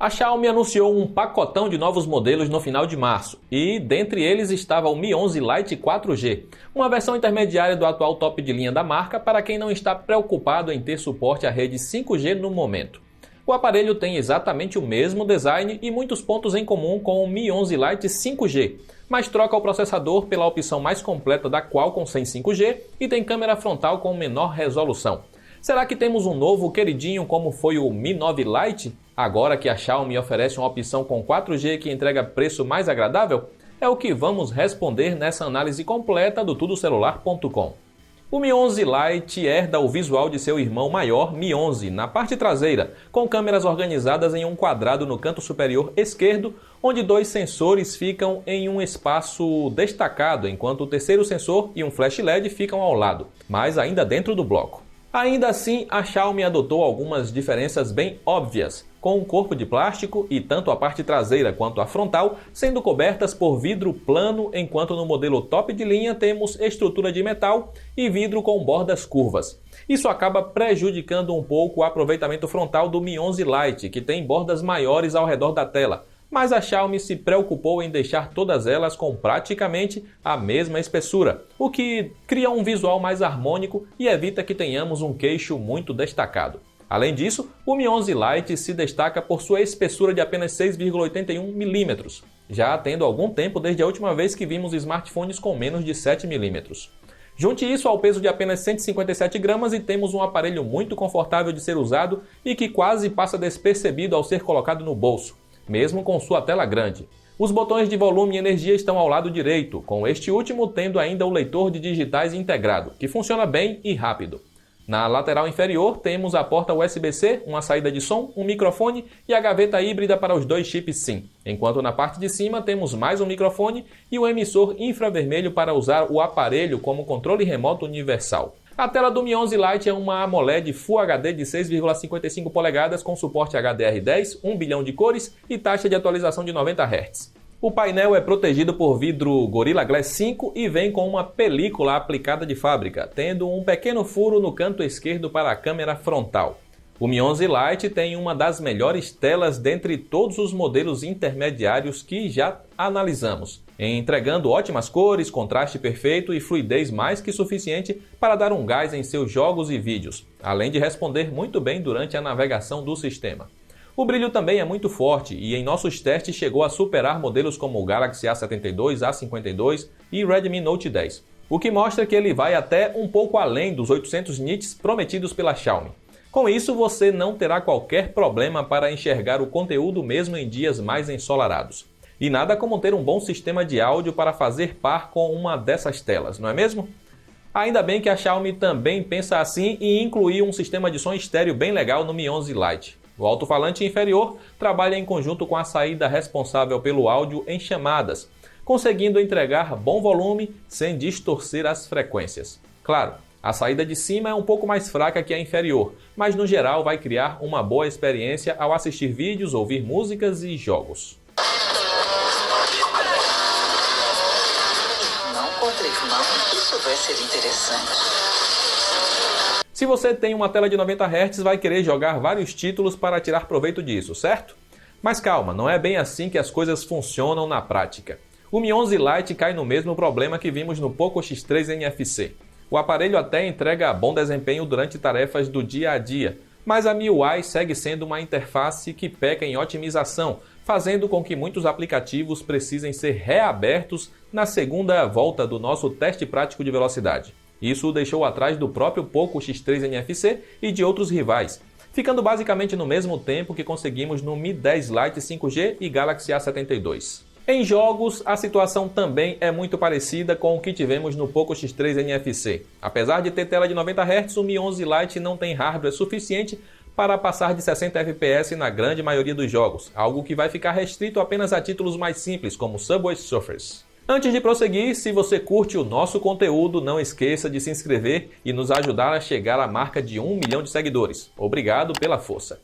A Xiaomi anunciou um pacotão de novos modelos no final de março e, dentre eles, estava o Mi 11 Lite 4G, uma versão intermediária do atual top de linha da marca para quem não está preocupado em ter suporte à rede 5G no momento. O aparelho tem exatamente o mesmo design e muitos pontos em comum com o Mi 11 Lite 5G, mas troca o processador pela opção mais completa da Qualcomm sem 5G e tem câmera frontal com menor resolução. Será que temos um novo queridinho como foi o Mi 9 Lite? Agora que a Xiaomi oferece uma opção com 4G que entrega preço mais agradável? É o que vamos responder nessa análise completa do tudocelular.com. O Mi 11 Lite herda o visual de seu irmão maior Mi 11 na parte traseira, com câmeras organizadas em um quadrado no canto superior esquerdo, onde dois sensores ficam em um espaço destacado, enquanto o terceiro sensor e um flash LED ficam ao lado, mas ainda dentro do bloco. Ainda assim, a Xiaomi adotou algumas diferenças bem óbvias, com um corpo de plástico e tanto a parte traseira quanto a frontal sendo cobertas por vidro plano, enquanto no modelo top de linha temos estrutura de metal e vidro com bordas curvas. Isso acaba prejudicando um pouco o aproveitamento frontal do Mi 11 Lite, que tem bordas maiores ao redor da tela, mas a Xiaomi se preocupou em deixar todas elas com praticamente a mesma espessura, o que cria um visual mais harmônico e evita que tenhamos um queixo muito destacado. Além disso, o Mi 11 Lite se destaca por sua espessura de apenas 6,81 mm, já tendo algum tempo desde a última vez que vimos smartphones com menos de 7 mm. Junte isso ao peso de apenas 157 gramas e temos um aparelho muito confortável de ser usado e que quase passa despercebido ao ser colocado no bolso, mesmo com sua tela grande. Os botões de volume e energia estão ao lado direito, com este último tendo ainda o leitor de digitais integrado, que funciona bem e rápido. Na lateral inferior temos a porta USB-C, uma saída de som, um microfone e a gaveta híbrida para os dois chips SIM, enquanto na parte de cima temos mais um microfone e um emissor infravermelho para usar o aparelho como controle remoto universal. A tela do Mi 11 Lite é uma AMOLED Full HD de 6,55 polegadas com suporte HDR10, 1 bilhão de cores e taxa de atualização de 90 Hz. O painel é protegido por vidro Gorilla Glass 5 e vem com uma película aplicada de fábrica, tendo um pequeno furo no canto esquerdo para a câmera frontal. O Mi 11 Lite tem uma das melhores telas dentre todos os modelos intermediários que já analisamos, entregando ótimas cores, contraste perfeito e fluidez mais que suficiente para dar um gás em seus jogos e vídeos, além de responder muito bem durante a navegação do sistema. O brilho também é muito forte e em nossos testes chegou a superar modelos como o Galaxy A72, A52 e Redmi Note 10, o que mostra que ele vai até um pouco além dos 800 nits prometidos pela Xiaomi. Com isso, você não terá qualquer problema para enxergar o conteúdo mesmo em dias mais ensolarados. E nada como ter um bom sistema de áudio para fazer par com uma dessas telas, não é mesmo? Ainda bem que a Xiaomi também pensa assim e incluiu um sistema de som estéreo bem legal no Mi 11 Lite. O alto-falante inferior trabalha em conjunto com a saída responsável pelo áudio em chamadas, conseguindo entregar bom volume sem distorcer as frequências. Claro, a saída de cima é um pouco mais fraca que a inferior, mas no geral vai criar uma boa experiência ao assistir vídeos, ouvir músicas e jogos. Não encontrei, não. Isso vai ser interessante. Se você tem uma tela de 90 Hz, vai querer jogar vários títulos para tirar proveito disso, certo? Mas calma, não é bem assim que as coisas funcionam na prática. O Mi 11 Lite cai no mesmo problema que vimos no Poco X3 NFC. O aparelho até entrega bom desempenho durante tarefas do dia a dia, mas a MIUI segue sendo uma interface que peca em otimização, fazendo com que muitos aplicativos precisem ser reabertos na segunda volta do nosso teste prático de velocidade. Isso o deixou atrás do próprio Poco X3 NFC e de outros rivais, ficando basicamente no mesmo tempo que conseguimos no Mi 10 Lite 5G e Galaxy A72. Em jogos, a situação também é muito parecida com o que tivemos no Poco X3 NFC. Apesar de ter tela de 90 Hz, o Mi 11 Lite não tem hardware suficiente para passar de 60 FPS na grande maioria dos jogos, algo que vai ficar restrito apenas a títulos mais simples, como Subway Surfers. Antes de prosseguir, se você curte o nosso conteúdo, não esqueça de se inscrever e nos ajudar a chegar à marca de 1 milhão de seguidores. Obrigado pela força!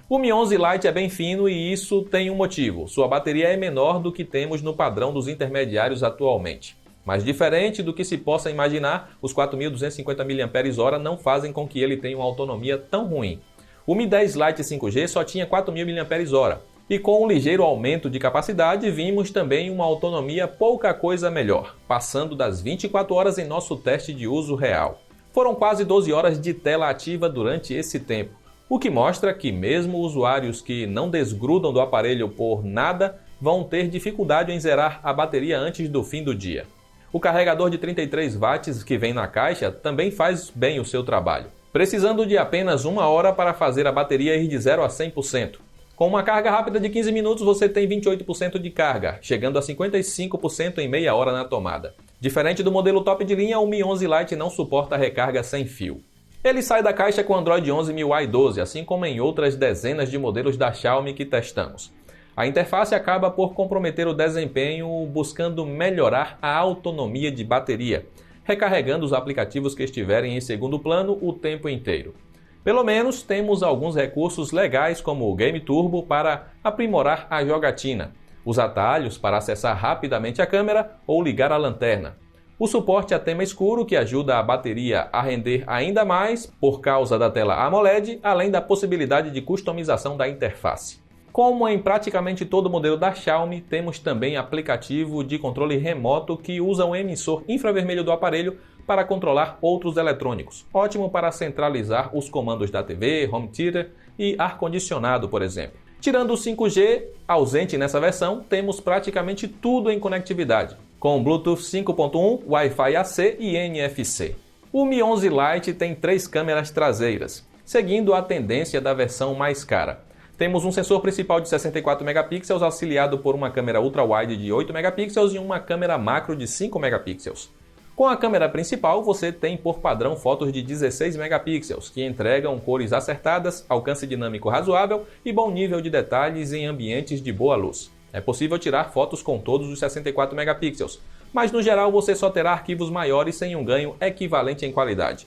O Mi 11 Lite é bem fino e isso tem um motivo. Sua bateria é menor do que temos no padrão dos intermediários atualmente. Mas diferente do que se possa imaginar, os 4.250 mAh não fazem com que ele tenha uma autonomia tão ruim. O Mi 10 Lite 5G só tinha 4.000 mAh, E com um ligeiro aumento de capacidade, vimos também uma autonomia pouca coisa melhor, passando das 24 horas em nosso teste de uso real. Foram quase 12 horas de tela ativa durante esse tempo, o que mostra que mesmo usuários que não desgrudam do aparelho por nada vão ter dificuldade em zerar a bateria antes do fim do dia. O carregador de 33 watts que vem na caixa também faz bem o seu trabalho, precisando de apenas 1 hora para fazer a bateria ir de 0 a 100%. Com uma carga rápida de 15 minutos, você tem 28% de carga, chegando a 55% em meia hora na tomada. Diferente do modelo top de linha, o Mi 11 Lite não suporta recarga sem fio. Ele sai da caixa com Android 11 MIUI 12, assim como em outras dezenas de modelos da Xiaomi que testamos. A interface acaba por comprometer o desempenho buscando melhorar a autonomia de bateria, recarregando os aplicativos que estiverem em segundo plano o tempo inteiro. Pelo menos temos alguns recursos legais como o Game Turbo para aprimorar a jogatina, os atalhos para acessar rapidamente a câmera ou ligar a lanterna, o suporte a tema escuro que ajuda a bateria a render ainda mais por causa da tela AMOLED, além da possibilidade de customização da interface. Como em praticamente todo modelo da Xiaomi, temos também aplicativo de controle remoto que usa o emissor infravermelho do aparelho para controlar outros eletrônicos. Ótimo para centralizar os comandos da TV, home theater e ar-condicionado, por exemplo. Tirando o 5G, ausente nessa versão, temos praticamente tudo em conectividade, com Bluetooth 5.1, Wi-Fi AC e NFC. O Mi 11 Lite tem 3 câmeras traseiras, seguindo a tendência da versão mais cara. Temos um sensor principal de 64 megapixels auxiliado por uma câmera ultra-wide de 8 megapixels e uma câmera macro de 5 megapixels. Com a câmera principal, você tem por padrão fotos de 16 megapixels, que entregam cores acertadas, alcance dinâmico razoável e bom nível de detalhes em ambientes de boa luz. É possível tirar fotos com todos os 64 megapixels, mas no geral você só terá arquivos maiores sem um ganho equivalente em qualidade.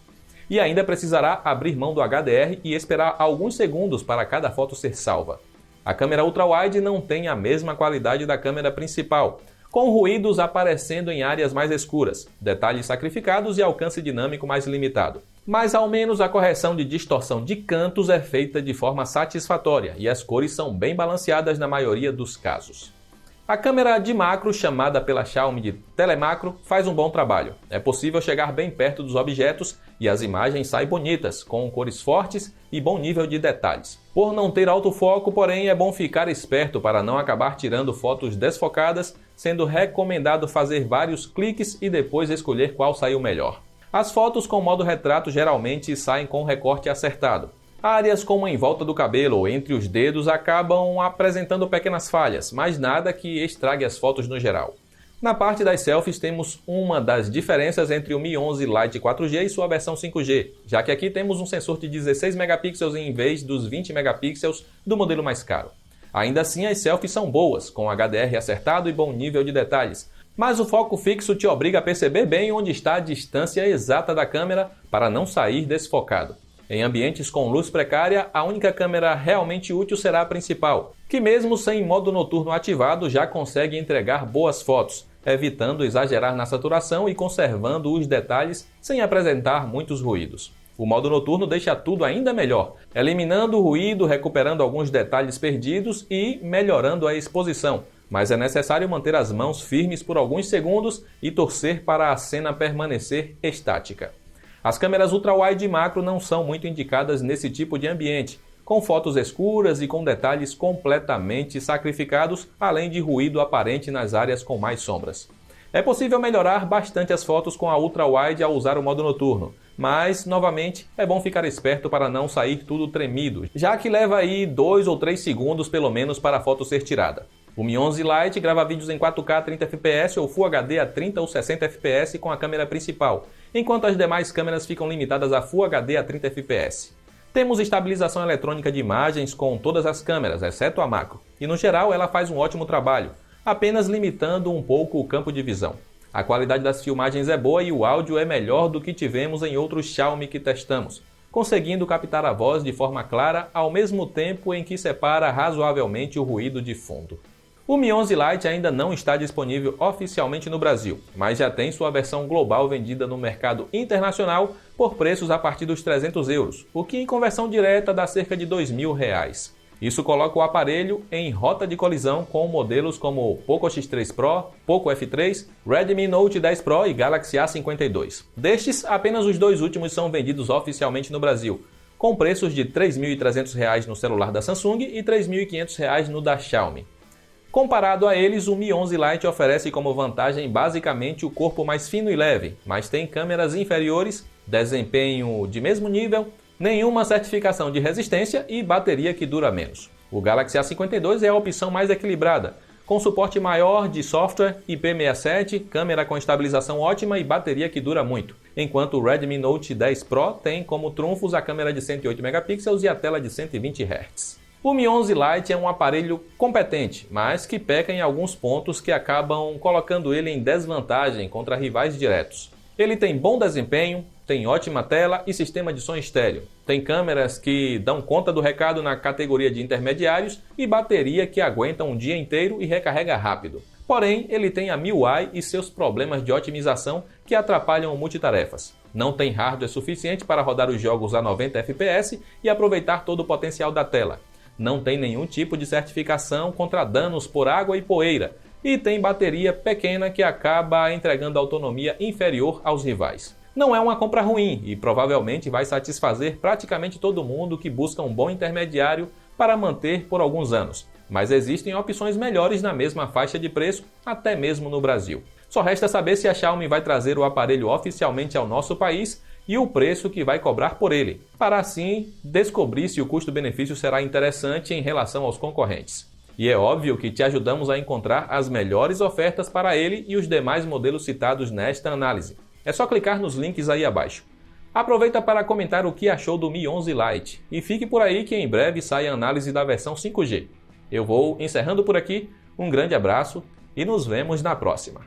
E ainda precisará abrir mão do HDR e esperar alguns segundos para cada foto ser salva. A câmera ultra-wide não tem a mesma qualidade da câmera principal, com ruídos aparecendo em áreas mais escuras, detalhes sacrificados e alcance dinâmico mais limitado. Mas ao menos a correção de distorção de cantos é feita de forma satisfatória e as cores são bem balanceadas na maioria dos casos. A câmera de macro, chamada pela Xiaomi de telemacro, faz um bom trabalho. É possível chegar bem perto dos objetos e as imagens saem bonitas, com cores fortes e bom nível de detalhes. Por não ter autofoco, porém, é bom ficar esperto para não acabar tirando fotos desfocadas, sendo recomendado fazer vários cliques e depois escolher qual saiu melhor. As fotos com modo retrato geralmente saem com recorte acertado. Áreas como em volta do cabelo ou entre os dedos acabam apresentando pequenas falhas, mas nada que estrague as fotos no geral. Na parte das selfies temos uma das diferenças entre o Mi 11 Lite 4G e sua versão 5G, já que aqui temos um sensor de 16 megapixels em vez dos 20 megapixels do modelo mais caro. Ainda assim, as selfies são boas, com HDR acertado e bom nível de detalhes, mas o foco fixo te obriga a perceber bem onde está a distância exata da câmera para não sair desfocado. Em ambientes com luz precária, a única câmera realmente útil será a principal, que mesmo sem modo noturno ativado já consegue entregar boas fotos, evitando exagerar na saturação e conservando os detalhes sem apresentar muitos ruídos. O modo noturno deixa tudo ainda melhor, eliminando o ruído, recuperando alguns detalhes perdidos e melhorando a exposição, mas é necessário manter as mãos firmes por alguns segundos e torcer para a cena permanecer estática. As câmeras ultra-wide e macro não são muito indicadas nesse tipo de ambiente, com fotos escuras e com detalhes completamente sacrificados, além de ruído aparente nas áreas com mais sombras. É possível melhorar bastante as fotos com a ultra-wide ao usar o modo noturno, mas, novamente, é bom ficar esperto para não sair tudo tremido, já que leva aí 2 ou 3 segundos pelo menos para a foto ser tirada. O Mi 11 Lite grava vídeos em 4K a 30 fps ou Full HD a 30 ou 60 fps com a câmera principal, enquanto as demais câmeras ficam limitadas a Full HD a 30 fps. Temos estabilização eletrônica de imagens com todas as câmeras, exceto a macro, e no geral ela faz um ótimo trabalho, apenas limitando um pouco o campo de visão. A qualidade das filmagens é boa e o áudio é melhor do que tivemos em outros Xiaomi que testamos, conseguindo captar a voz de forma clara ao mesmo tempo em que separa razoavelmente o ruído de fundo. O Mi 11 Lite ainda não está disponível oficialmente no Brasil, mas já tem sua versão global vendida no mercado internacional por preços a partir dos €300, o que em conversão direta dá cerca de R$ 2.000. Isso coloca o aparelho em rota de colisão com modelos como Poco X3 Pro, Poco F3, Redmi Note 10 Pro e Galaxy A52. Destes, apenas os dois últimos são vendidos oficialmente no Brasil, com preços de R$ 3.300 no celular da Samsung e R$ 3.500 no da Xiaomi. Comparado a eles, o Mi 11 Lite oferece como vantagem basicamente o corpo mais fino e leve, mas tem câmeras inferiores, desempenho de mesmo nível, nenhuma certificação de resistência e bateria que dura menos. O Galaxy A52 é a opção mais equilibrada, com suporte maior de software IP67, câmera com estabilização ótima e bateria que dura muito, enquanto o Redmi Note 10 Pro tem como trunfos a câmera de 108 megapixels e a tela de 120 Hz. O Mi 11 Lite é um aparelho competente, mas que peca em alguns pontos que acabam colocando ele em desvantagem contra rivais diretos. Ele tem bom desempenho, tem ótima tela e sistema de som estéreo. Tem câmeras que dão conta do recado na categoria de intermediários e bateria que aguenta um dia inteiro e recarrega rápido. Porém, ele tem a MIUI e seus problemas de otimização que atrapalham multitarefas. Não tem hardware suficiente para rodar os jogos a 90 FPS e aproveitar todo o potencial da tela. Não tem nenhum tipo de certificação contra danos por água e poeira. E tem bateria pequena que acaba entregando autonomia inferior aos rivais. Não é uma compra ruim e provavelmente vai satisfazer praticamente todo mundo que busca um bom intermediário para manter por alguns anos. Mas existem opções melhores na mesma faixa de preço, até mesmo no Brasil. Só resta saber se a Xiaomi vai trazer o aparelho oficialmente ao nosso país e o preço que vai cobrar por ele, para assim descobrir se o custo-benefício será interessante em relação aos concorrentes. E é óbvio que te ajudamos a encontrar as melhores ofertas para ele e os demais modelos citados nesta análise. É só clicar nos links aí abaixo. Aproveita para comentar o que achou do Mi 11 Lite e fique por aí que em breve sai a análise da versão 5G. Eu vou encerrando por aqui, um grande abraço e nos vemos na próxima.